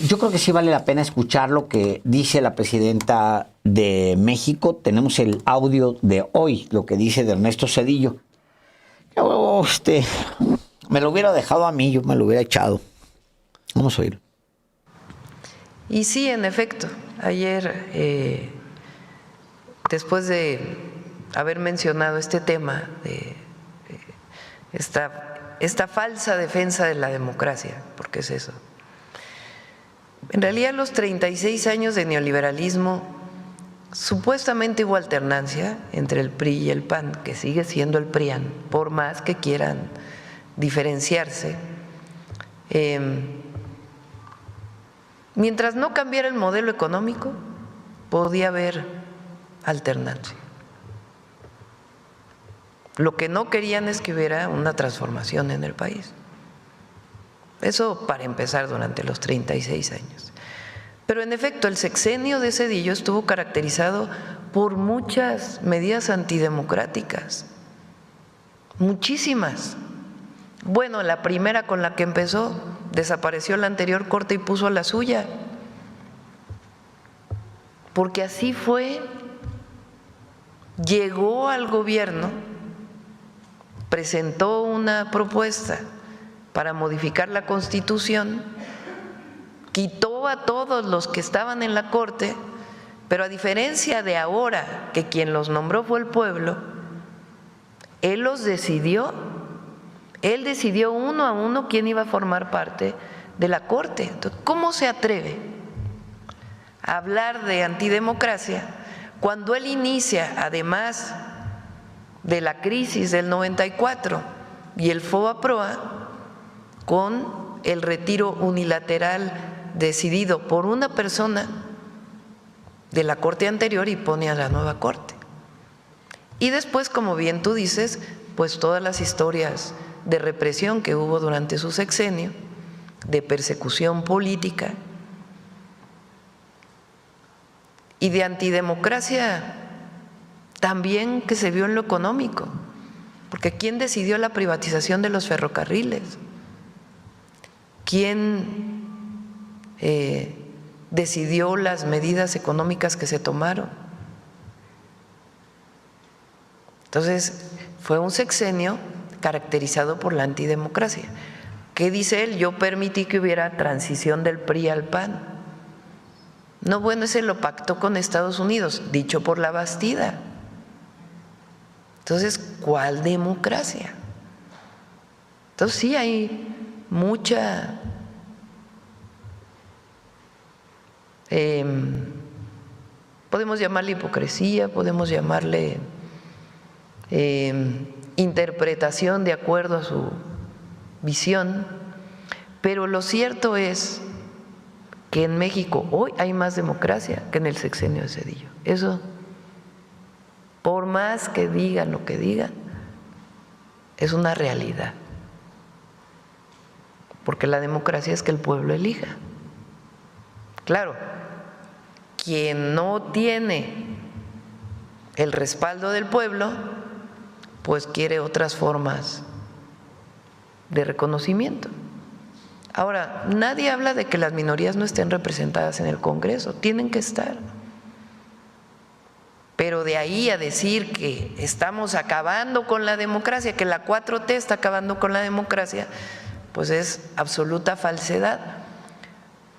yo creo que sí vale la pena escuchar lo que dice la presidenta de México. Tenemos el audio de hoy, lo que dice de Ernesto Zedillo. Yo, me lo hubiera dejado a mí, yo me lo hubiera echado. Vamos a oír. Y sí, en efecto, ayer, después de haber mencionado este tema de esta falsa defensa de la democracia, porque es eso. En realidad, los 36 años de neoliberalismo, supuestamente hubo alternancia entre el PRI y el PAN, que sigue siendo el PRIAN, por más que quieran diferenciarse. Mientras no cambiara el modelo económico, podía haber alternancia. Lo que no querían es que hubiera una transformación en el país. Eso para empezar durante los 36 años. Pero en efecto, el sexenio de Zedillo estuvo caracterizado por muchas medidas antidemocráticas, muchísimas. Bueno, la primera con la que empezó, desapareció la anterior corte y puso la suya, porque así fue. Llegó al gobierno, presentó una propuesta para modificar la Constitución, quitó a todos los que estaban en la Corte, pero a diferencia de ahora, que quien los nombró fue el pueblo, él los decidió, él decidió uno a uno quién iba a formar parte de la Corte. Entonces, ¿cómo se atreve a hablar de antidemocracia cuando él inicia, además de la crisis del 94 y el FOBAPROA, con el retiro unilateral decidido por una persona de la Corte anterior y pone a la nueva Corte? Y después, como bien tú dices, pues todas las historias de represión que hubo durante su sexenio, de persecución política y de antidemocracia también que se vio en lo económico, porque ¿quién decidió la privatización de los ferrocarriles? ¿Quién decidió las medidas económicas que se tomaron? Entonces, fue un sexenio caracterizado por la antidemocracia. ¿Qué dice él? Yo permití que hubiera transición del PRI al PAN. No, bueno, ese lo pactó con Estados Unidos, dicho por la Bastida. Entonces, ¿cuál democracia? Entonces, sí hay mucha podemos llamarle hipocresía, podemos llamarle interpretación de acuerdo a su visión, pero lo cierto es que en México hoy hay más democracia que en el sexenio de Zedillo. Eso, por más que digan lo que digan, es una realidad, porque la democracia es que el pueblo elija. Claro, quien no tiene el respaldo del pueblo, pues quiere otras formas de reconocimiento. Ahora, nadie habla de que las minorías no estén representadas en el Congreso, tienen que estar. Pero de ahí a decir que estamos acabando con la democracia, que la 4T está acabando con la democracia, pues es absoluta falsedad.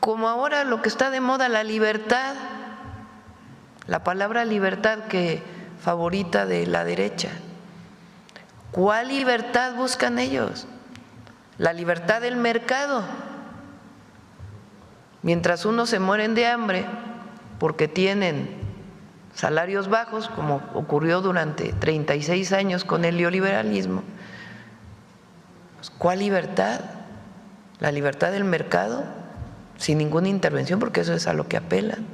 Como ahora lo que está de moda, la libertad, la palabra libertad que favorita de la derecha. ¿Cuál libertad buscan ellos? La libertad del mercado. Mientras unos se mueren de hambre porque tienen salarios bajos, como ocurrió durante 36 años con el neoliberalismo, pues, ¿cuál libertad? ¿La libertad del mercado? Sin ninguna intervención, porque eso es a lo que apelan.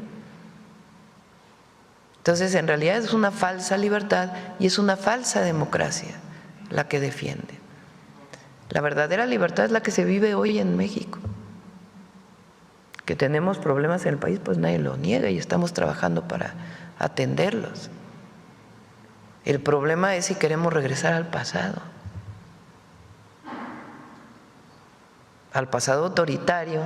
Entonces, en realidad es una falsa libertad y es una falsa democracia la que defiende. La verdadera libertad es la que se vive hoy en México. Que tenemos problemas en el país, pues nadie lo niega y estamos trabajando para atenderlos. El problema es si queremos regresar al pasado autoritario,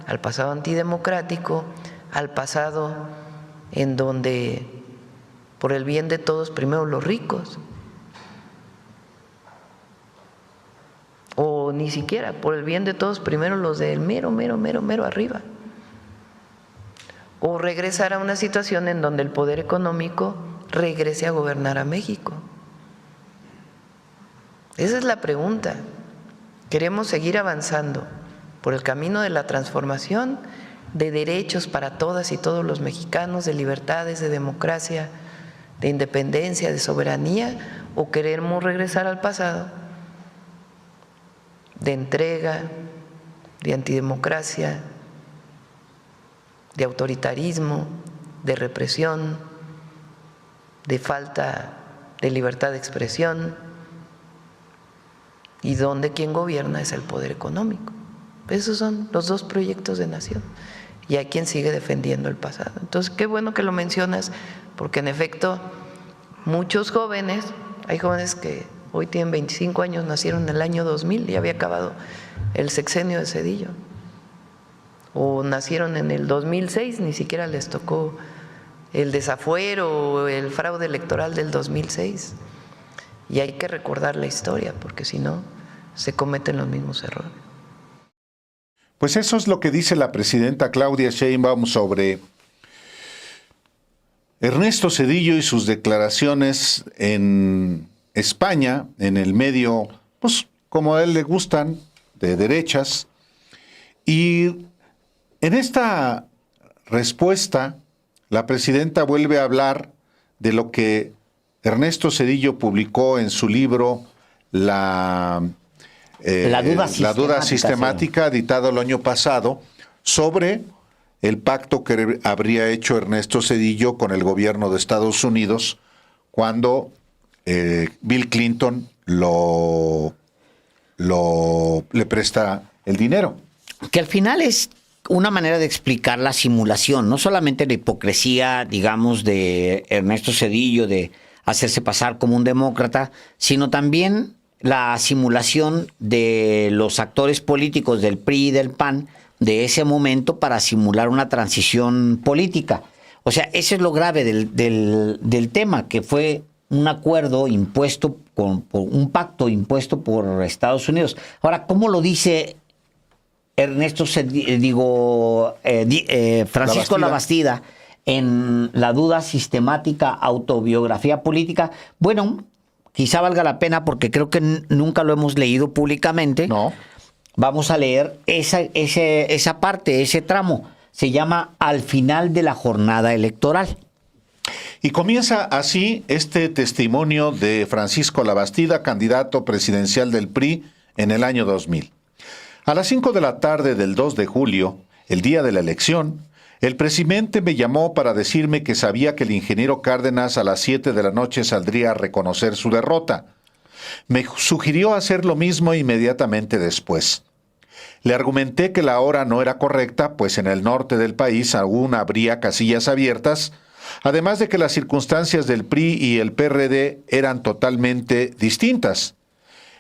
al pasado antidemocrático, al pasado en donde por el bien de todos primero los ricos, o ni siquiera por el bien de todos primero los del mero arriba, o regresar a una situación en donde el poder económico regrese a gobernar a México. Esa es la pregunta. ¿Queremos seguir avanzando por el camino de la transformación, de derechos para todas y todos los mexicanos, de libertades, de democracia, de independencia, de soberanía, o queremos regresar al pasado, de entrega, de antidemocracia, de autoritarismo, de represión, de falta de libertad de expresión, y donde quien gobierna es el poder económico? Esos son los dos proyectos de nación, y hay quien sigue defendiendo el pasado. Entonces, qué bueno que lo mencionas, porque en efecto muchos jóvenes, hay jóvenes que hoy tienen 25 años, nacieron en el año 2000, ya había acabado el sexenio de Zedillo, o nacieron en el 2006, ni siquiera les tocó el desafuero o el fraude electoral del 2006, y hay que recordar la historia, porque si no, se cometen los mismos errores. Pues eso es lo que dice la presidenta Claudia Sheinbaum sobre Ernesto Zedillo y sus declaraciones en España, en el medio, pues como a él le gustan, de derechas. Y en esta respuesta, la presidenta vuelve a hablar de lo que Ernesto Zedillo publicó en su libro La duda sistemática, editado el año pasado, sobre el pacto que habría hecho Ernesto Zedillo con el gobierno de Estados Unidos cuando Bill Clinton le presta el dinero. Que al final es una manera de explicar la simulación, no solamente la hipocresía, digamos, de Ernesto Zedillo de hacerse pasar como un demócrata, sino también la simulación de los actores políticos del PRI y del PAN de ese momento para simular una transición política. O sea, eso es lo grave del tema, que fue un acuerdo impuesto, por un pacto impuesto por Estados Unidos. Ahora, ¿cómo lo dice Francisco Labastida en La duda sistemática, autobiografía política? Bueno, quizá valga la pena porque creo que nunca lo hemos leído públicamente. No. Vamos a leer esa parte, ese tramo. Se llama Al final de la jornada electoral. Y comienza así este testimonio de Francisco Labastida, candidato presidencial del PRI en el año 2000. A las 5 de la tarde del 2 de julio, el día de la elección, el presidente me llamó para decirme que sabía que el ingeniero Cárdenas a las 7 de la noche saldría a reconocer su derrota. Me sugirió hacer lo mismo inmediatamente después. Le argumenté que la hora no era correcta, pues en el norte del país aún habría casillas abiertas, además de que las circunstancias del PRI y el PRD eran totalmente distintas.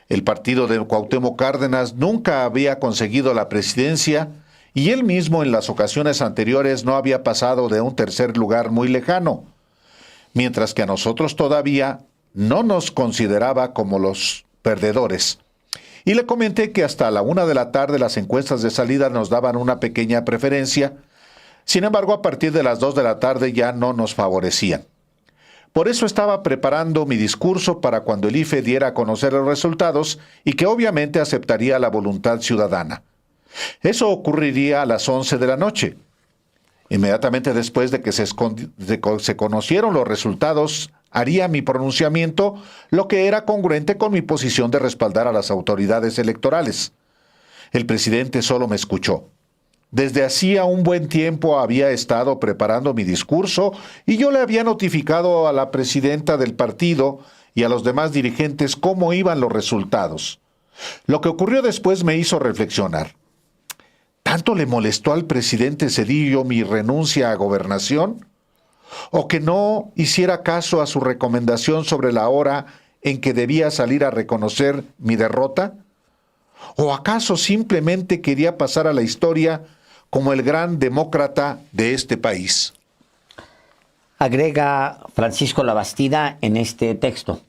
El partido de Cuauhtémoc Cárdenas nunca había conseguido la presidencia y él mismo en las ocasiones anteriores no había pasado de un tercer lugar muy lejano, mientras que a nosotros todavía no nos consideraba como los perdedores. Y le comenté que hasta la 1 de la tarde las encuestas de salida nos daban una pequeña preferencia. Sin embargo, a partir de las 2 de la tarde ya no nos favorecían. Por eso estaba preparando mi discurso para cuando el IFE diera a conocer los resultados y que obviamente aceptaría la voluntad ciudadana. Eso ocurriría a las 11 de la noche. Inmediatamente después de que se conocieron los resultados, haría mi pronunciamiento, lo que era congruente con mi posición de respaldar a las autoridades electorales. El presidente solo me escuchó. Desde hacía un buen tiempo había estado preparando mi discurso y yo le había notificado a la presidenta del partido y a los demás dirigentes cómo iban los resultados. Lo que ocurrió después me hizo reflexionar. ¿Tanto le molestó al presidente Zedillo mi renuncia a gobernación? ¿O que no hiciera caso a su recomendación sobre la hora en que debía salir a reconocer mi derrota? ¿O acaso simplemente quería pasar a la historia como el gran demócrata de este país. Agrega Francisco Labastida en este texto.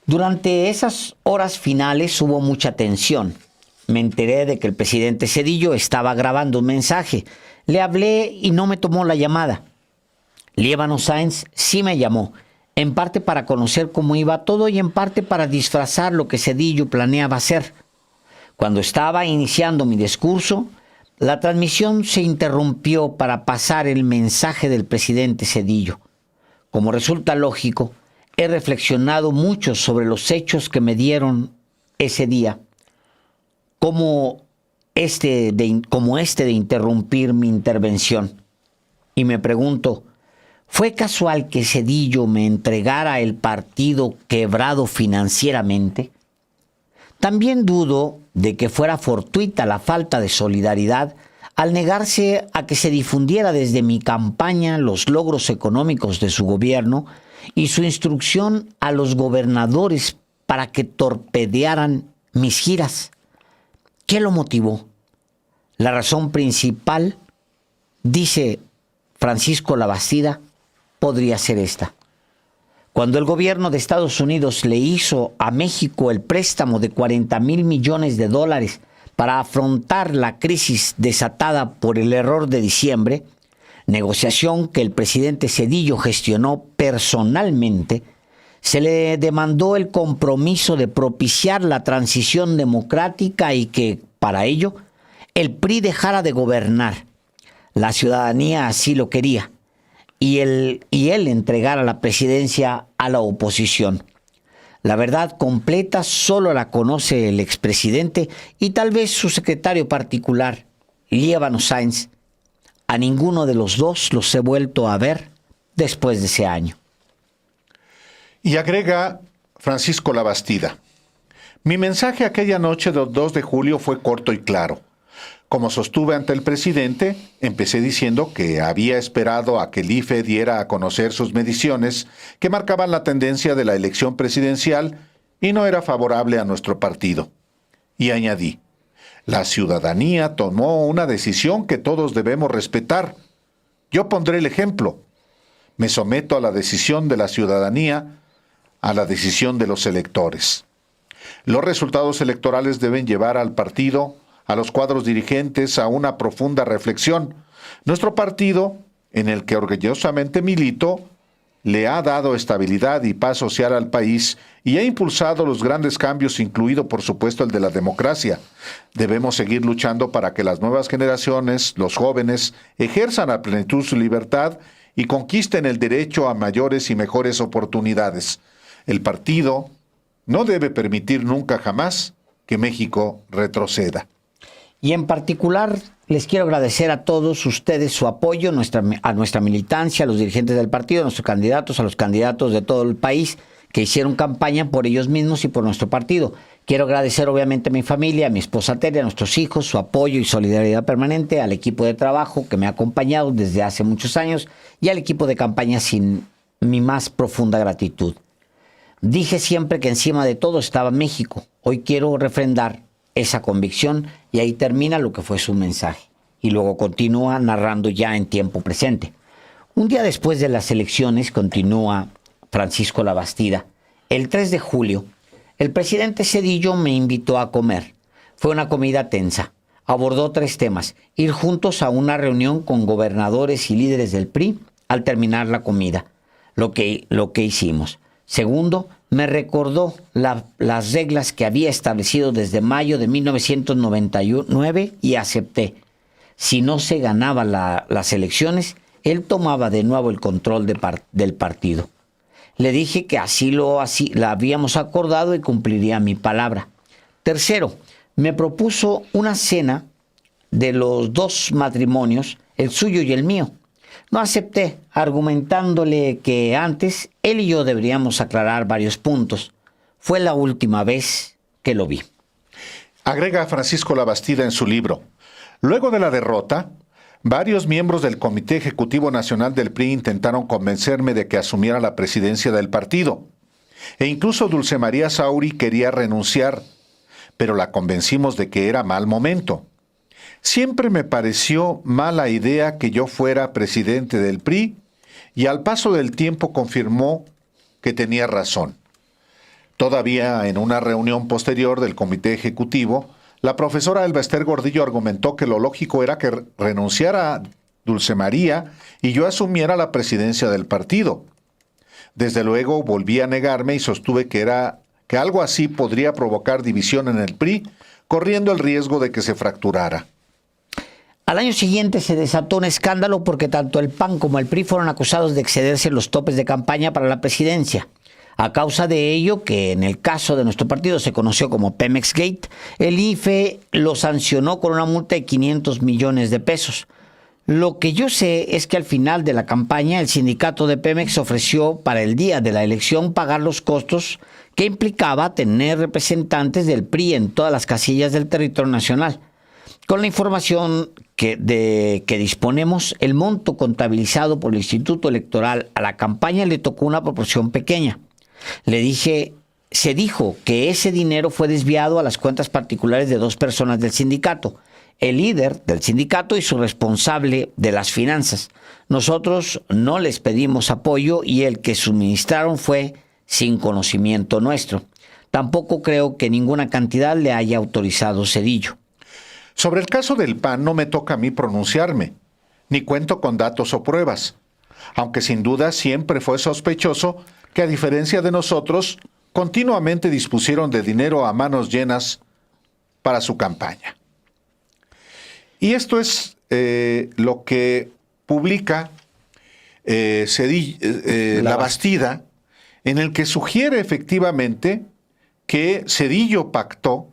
Durante esas horas finales hubo mucha tensión. Me enteré de que el presidente Zedillo estaba grabando un mensaje. Le hablé y no me tomó la llamada. Líbano Sáenz sí me llamó, en parte para conocer cómo iba todo y en parte para disfrazar lo que Zedillo planeaba hacer. Cuando estaba iniciando mi discurso, la transmisión se interrumpió para pasar el mensaje del presidente Zedillo. Como resulta lógico, he reflexionado mucho sobre los hechos que me dieron ese día, como este de interrumpir mi intervención. Y me pregunto, ¿fue casual que Zedillo me entregara el partido quebrado financieramente? También dudo de que fuera fortuita la falta de solidaridad al negarse a que se difundiera desde mi campaña los logros económicos de su gobierno y su instrucción a los gobernadores para que torpedearan mis giras. ¿Qué lo motivó? La razón principal, dice Francisco Labastida, podría ser esta. Cuando el gobierno de Estados Unidos le hizo a México el préstamo de $40,000 millones para afrontar la crisis desatada por el error de diciembre, negociación que el presidente Zedillo gestionó personalmente, se le demandó el compromiso de propiciar la transición democrática y que, para ello, el PRI dejara de gobernar. La ciudadanía así lo quería, y él entregara la presidencia a la oposición. La verdad completa solo la conoce el expresidente y tal vez su secretario particular, Líbano Sáenz. A ninguno de los dos los he vuelto a ver después de ese año. Y agrega Francisco Labastida. Mi mensaje aquella noche del 2 de julio fue corto y claro. Como sostuve ante el presidente, empecé diciendo que había esperado a que el IFE diera a conocer sus mediciones que marcaban la tendencia de la elección presidencial y no era favorable a nuestro partido. Y añadí, la ciudadanía tomó una decisión que todos debemos respetar. Yo pondré el ejemplo. Me someto a la decisión de la ciudadanía, a la decisión de los electores. Los resultados electorales deben llevar al partido, a los cuadros dirigentes, a una profunda reflexión. Nuestro partido, en el que orgullosamente milito, le ha dado estabilidad y paz social al país y ha impulsado los grandes cambios, incluido por supuesto el de la democracia. Debemos seguir luchando para que las nuevas generaciones, los jóvenes, ejerzan a plenitud su libertad y conquisten el derecho a mayores y mejores oportunidades. El partido no debe permitir nunca jamás que México retroceda. Y en particular les quiero agradecer a todos ustedes su apoyo, a nuestra militancia, a los dirigentes del partido, a nuestros candidatos, a los candidatos de todo el país que hicieron campaña por ellos mismos y por nuestro partido. Quiero agradecer obviamente a mi familia, a mi esposa Tere, a nuestros hijos, su apoyo y solidaridad permanente, al equipo de trabajo que me ha acompañado desde hace muchos años y al equipo de campaña sin mi más profunda gratitud. Dije siempre que encima de todo estaba México. Hoy quiero refrendar esa convicción y ahí termina lo que fue su mensaje. Y luego continúa narrando ya en tiempo presente. Un día después de las elecciones, continúa Francisco Labastida, el 3 de julio, el presidente Zedillo me invitó a comer. Fue una comida tensa. Abordó 3 temas. Ir juntos a una reunión con gobernadores y líderes del PRI al terminar la comida. Lo que hicimos. Segundo, me recordó las reglas que había establecido desde mayo de 1999 y acepté. Si no se ganaban las elecciones, él tomaba de nuevo el control del partido. Le dije que así la habíamos acordado y cumpliría mi palabra. Tercero, me propuso una cena de los 2 matrimonios, el suyo y el mío. No acepté, argumentándole que antes él y yo deberíamos aclarar varios puntos. Fue la última vez que lo vi. Agrega Francisco Labastida en su libro. Luego de la derrota, varios miembros del Comité Ejecutivo Nacional del PRI intentaron convencerme de que asumiera la presidencia del partido. E incluso Dulce María Sauri quería renunciar, pero la convencimos de que era mal momento. Siempre me pareció mala idea que yo fuera presidente del PRI y al paso del tiempo confirmó que tenía razón. Todavía en una reunión posterior del comité ejecutivo, la profesora Elba Ester Gordillo argumentó que lo lógico era que renunciara Dulce María y yo asumiera la presidencia del partido. Desde luego volví a negarme y sostuve que algo así podría provocar división en el PRI, corriendo el riesgo de que se fracturara. Al año siguiente se desató un escándalo porque tanto el PAN como el PRI fueron acusados de excederse en los topes de campaña para la presidencia. A causa de ello, que en el caso de nuestro partido se conoció como Pemex Gate, el IFE lo sancionó con una multa de 500 millones de pesos. Lo que yo sé es que al final de la campaña el sindicato de Pemex ofreció para el día de la elección pagar los costos que implicaba tener representantes del PRI en todas las casillas del territorio nacional. Con la información que disponemos, el monto contabilizado por el Instituto Electoral a la campaña le tocó una proporción pequeña. Se dijo que ese dinero fue desviado a las cuentas particulares de dos personas del sindicato, el líder del sindicato y su responsable de las finanzas. Nosotros no les pedimos apoyo y el que suministraron fue sin conocimiento nuestro. Tampoco creo que ninguna cantidad le haya autorizado Zedillo. Sobre el caso del PAN no me toca a mí pronunciarme, ni cuento con datos o pruebas, aunque sin duda siempre fue sospechoso que a diferencia de nosotros, continuamente dispusieron de dinero a manos llenas para su campaña. Y esto es lo que publica La Bastida, en el que sugiere efectivamente que Zedillo pactó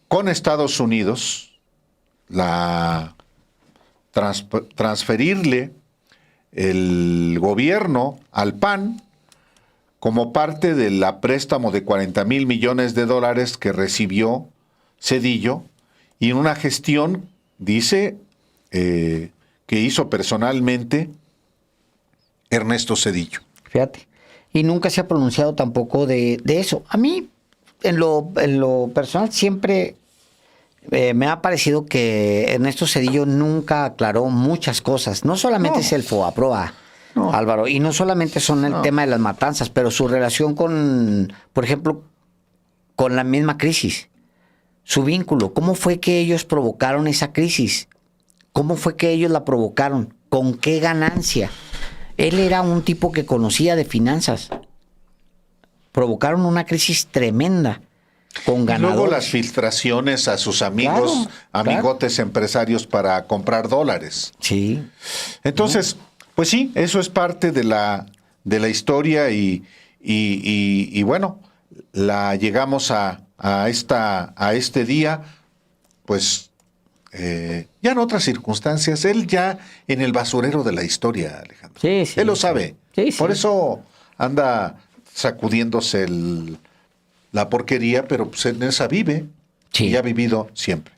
con Estados Unidos transferirle el gobierno al PAN como parte del préstamo de 40,000 millones de dólares que recibió Zedillo y en una gestión, dice, que hizo personalmente Ernesto Zedillo. Fíjate. Y nunca se ha pronunciado tampoco de eso. A mí, en lo personal, siempre me ha parecido que Ernesto Zedillo nunca aclaró muchas cosas. No solamente es el FOBAPROA, Álvaro, y no solamente son el tema de las matanzas, pero su relación con, por ejemplo, con la misma crisis. Su vínculo. ¿Cómo fue que ellos provocaron esa crisis? ¿Cómo fue que ellos la provocaron? ¿Con qué ganancia? Él era un tipo que conocía de finanzas. Provocaron una crisis tremenda. Con ganadores. Luego las filtraciones a sus amigos, amigotes empresarios para comprar dólares. Sí. Entonces, pues sí, eso es parte de la historia y bueno, llegamos a este día, pues ya en otras circunstancias, él ya en el basurero de la historia, Alejandro. Sí, él lo sabe. Sí. Por eso anda sacudiéndose la porquería, pero pues en esa vive y ha vivido siempre.